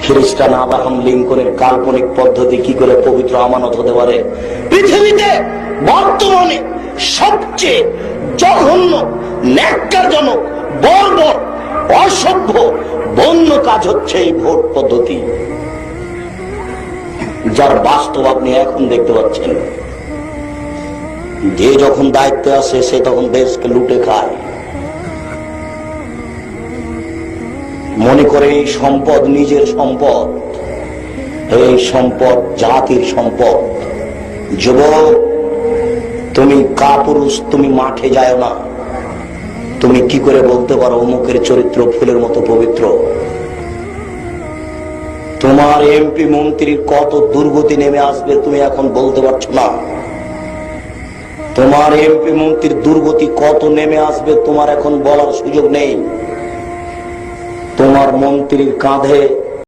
খ্রিস্টান আব্রাহাম লিঙ্কনের কাল্পনিক পদ্ধতি কি করে পবিত্র আমানত হতে পারে? পৃথিবীতে বর্তমানে সবচেয়ে জঘন্য, ন্যাক্কারজনক, বর্বর, অসভ্য, বন্য কাজ হচ্ছে এই ভোট পদ্ধতি, যার বাস্তব আপনি এখন দেখতে পাচ্ছেন। যে যখন দায়িত্বে আসে সে তখন দেশকে লুটে খায়, মনে করে এই সম্পদ নিজের সম্পদ, এই সম্পদ জাতির সম্পদ। যুবক, তুমি কাপুরুষ, তুমি মাঠে যায় না। তুমি কি করে বলতে পারো অমুকের চরিত্র ফুলের মতো পবিত্র? তোমার এমপি মন্ত্রীর কত দুর্গতি নেমে আসবে তুমি এখন বলতে পারছো না। তোমার এমপি মন্ত্রীর দুর্গতি কত নেমে আসবে তোমার এখন বলার সুযোগ নেই। তোমার মন্ত্রীর কাঁধে